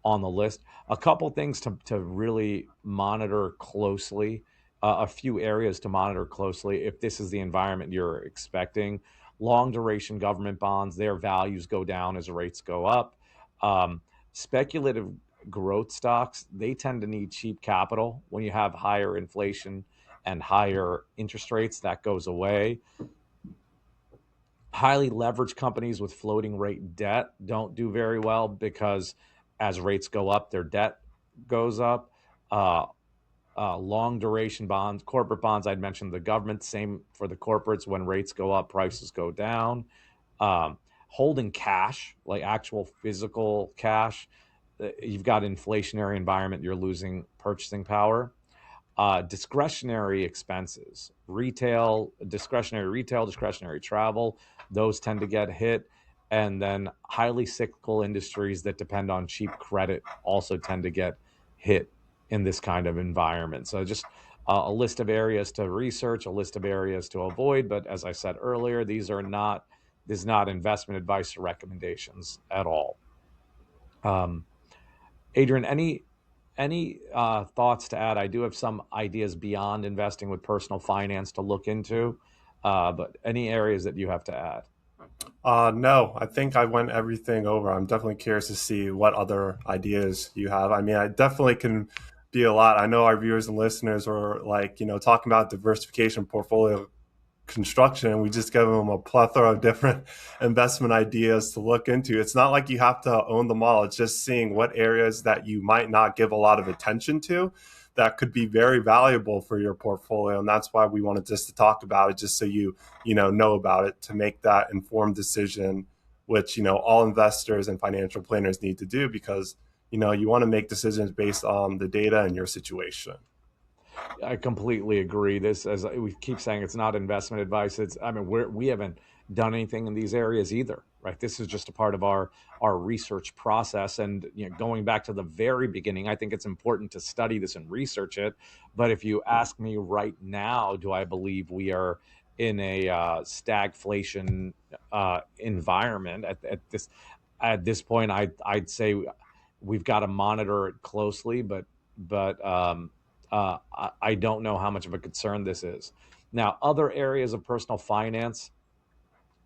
on the list. A couple things to really monitor closely, a few areas to monitor closely if this is the environment you're expecting. Long duration government bonds, their values go down as rates go up. Um, Speculative growth stocks, they tend to need cheap capital. When you have higher inflation and higher interest rates, that goes away. Highly leveraged companies with floating rate debt don't do very well, because as rates go up, their debt goes up. Uh, Long duration bonds, corporate bonds, I'd mentioned the government, same for the corporates. When rates go up, prices go down. Um, Holding cash, like actual physical cash, you've got inflationary environment, you're losing purchasing power. Discretionary expenses, retail, discretionary travel, those tend to get hit. And then highly cyclical industries that depend on cheap credit also tend to get hit in this kind of environment. So just a list of areas to research, a list of areas to avoid. But as I said earlier, this is not investment advice or recommendations at all. Um, Adrian, any thoughts to add? I do have some ideas beyond investing with personal finance to look into, but any areas that you have to add? No, I think I went everything over. I'm definitely curious to see what other ideas you have. I mean, I definitely can be a lot. I know our viewers and listeners are like, talking about diversification portfolio construction, and we just give them a plethora of different investment ideas to look into. It's not like you have to own them all. It's just seeing what areas that you might not give a lot of attention to that could be very valuable for your portfolio. And that's why we wanted just to talk about it, just so you know about it, to make that informed decision, which all investors and financial planners need to do, because you want to make decisions based on the data and your situation. I completely agree. This, as we keep saying, it's not investment advice. I mean, we haven't done anything in these areas either, right? This is just a part of our research process. And going back to the very beginning, I think it's important to study this and research it. But if you ask me right now, do I believe we are in a stagflation environment at this point? I'd say we've got to monitor it closely, but I don't know how much of a concern this is. Now, other areas of personal finance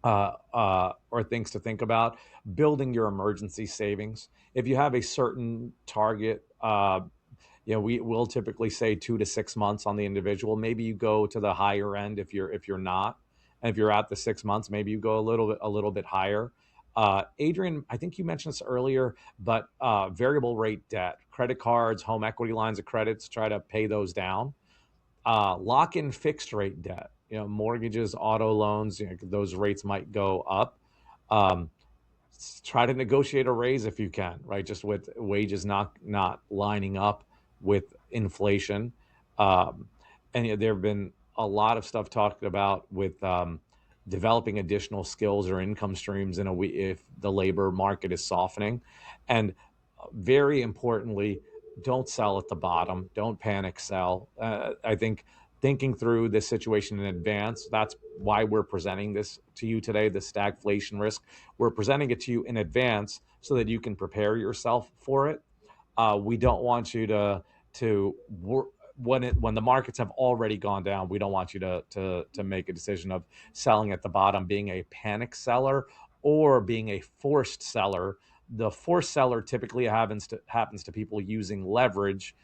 or things to think about: building your emergency savings. If you have a certain target, we will typically say 2 to 6 months on the individual. Maybe you go to the higher end if you're not, and if you're at the 6 months, maybe you go a little bit higher. Adrian, I think you mentioned this earlier, but variable rate debt, credit cards, home equity lines of credits, try to pay those down. Lock in fixed rate debt, mortgages, auto loans, those rates might go up. Um, Try to negotiate a raise if you can, right? Just with wages not lining up with inflation. Um, and there have been a lot of stuff talked about with developing additional skills or income streams if the labor market is softening. And very importantly, don't sell at the bottom. Don't panic sell. I think thinking through this situation in advance, that's why we're presenting this to you today, the stagflation risk. We're presenting it to you in advance so that you can prepare yourself for it. We don't want you to when the markets have already gone down. We don't want you to make a decision of selling at the bottom, being a panic seller or being a forced seller. The forced seller typically happens to people using leverage,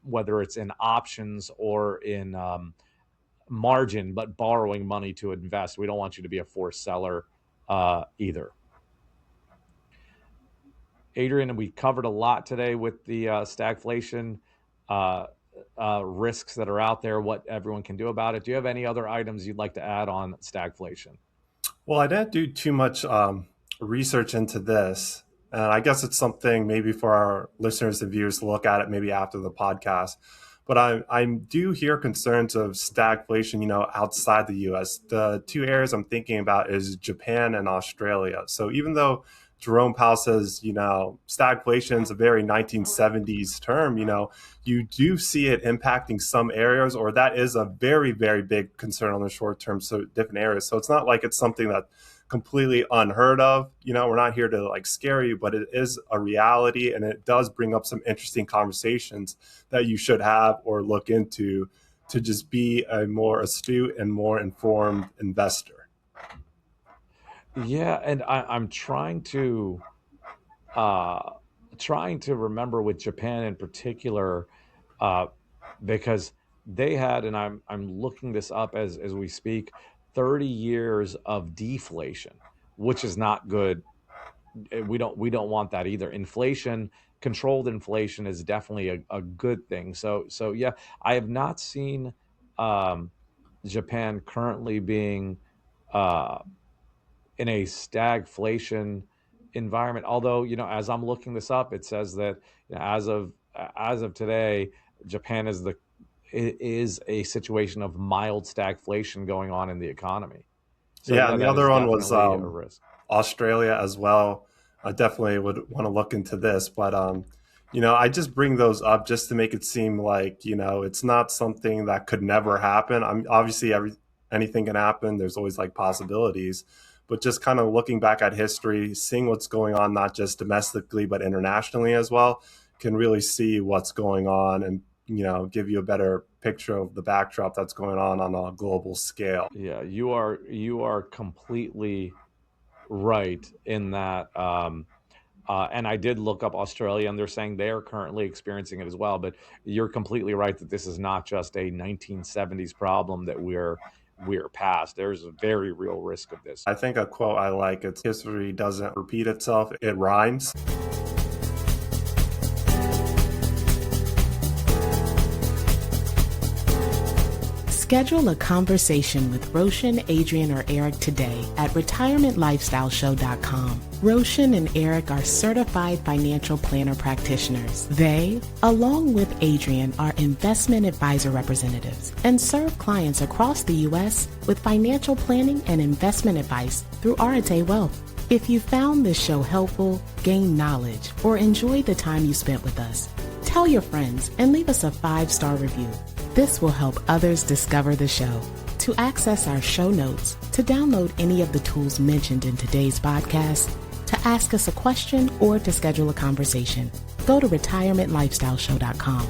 whether it's in options or in margin, but borrowing money to invest. We don't want you to be a forced seller either. Adrian, we covered a lot today with the stagflation risks that are out there, what everyone can do about it. Do you have any other items you'd like to add on stagflation? Well, I didn't do too much research into this. And I guess it's something maybe for our listeners and viewers to look at it maybe after the podcast. But I do hear concerns of stagflation, outside the U.S. The two areas I'm thinking about is Japan and Australia. So even though Jerome Powell says, stagflation is a very 1970s term, you do see it impacting some areas, or that is a very, very big concern on the short term, so different areas. So it's not like it's something that completely unheard of. We're not here to scare you, but it is a reality, and it does bring up some interesting conversations that you should have or look into to just be a more astute and more informed investor. Yeah, and I'm trying to remember with Japan in particular, uh, because they had, and I'm looking this up as we speak, 30 years of deflation, which is not good. We don't want that either. Controlled inflation is definitely a good thing. So yeah, I have not seen um, Japan currently being uh, in a stagflation environment. Although, as I'm looking this up, it says that, as of today, Japan is a situation of mild stagflation going on in the economy. So Yeah, yeah, and the that is other one was definitely a risk. Australia as well. I definitely would want to look into this, but I just bring those up just to make it seem like it's not something that could never happen. I'm obviously anything can happen. There's always possibilities, but just kind of looking back at history, seeing what's going on, not just domestically but internationally as well, can really see what's going on and give you a better picture of the backdrop that's going on a global scale. Yeah, you are completely right in that. And I did look up Australia, and they're saying they are currently experiencing it as well. But you're completely right that this is not just a 1970s problem that we're past. There's a very real risk of this. I think a quote I like, it's history doesn't repeat itself, it rhymes. Schedule a conversation with Roshan, Adrian, or Eric today at retirementlifestyleshow.com. Roshan and Eric are certified financial planner practitioners. They, along with Adrian, are investment advisor representatives and serve clients across the U.S. with financial planning and investment advice through Arete Wealth. If you found this show helpful, gained knowledge, or enjoyed the time you spent with us, tell your friends and leave us a 5-star review. This will help others discover the show. To access our show notes, to download any of the tools mentioned in today's podcast, to ask us a question, or to schedule a conversation, go to retirementlifestyleshow.com.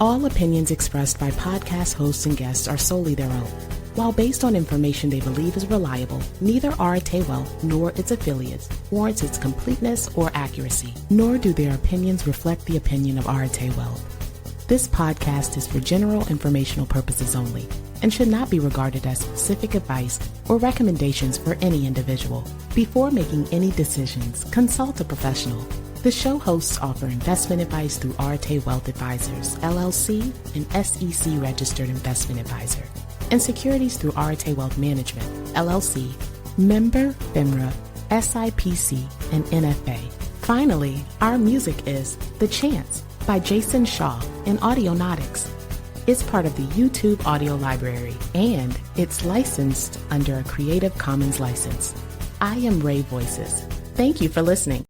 All opinions expressed by podcast hosts and guests are solely their own. While based on information they believe is reliable, neither Arete Wealth nor its affiliates warrants its completeness or accuracy, nor do their opinions reflect the opinion of Arete Wealth. This podcast is for general informational purposes only and should not be regarded as specific advice or recommendations for any individual. Before making any decisions, consult a professional. The show hosts offer investment advice through Arete Wealth Advisors, LLC, an SEC-registered investment advisor, and securities through Arete Wealth Management, LLC, member FINRA, SIPC, and NFA. Finally, our music is The Chance by Jason Shaw and Audionautics. It's part of the YouTube audio library, and it's licensed under a Creative Commons license. I am Ray Voices. Thank you for listening.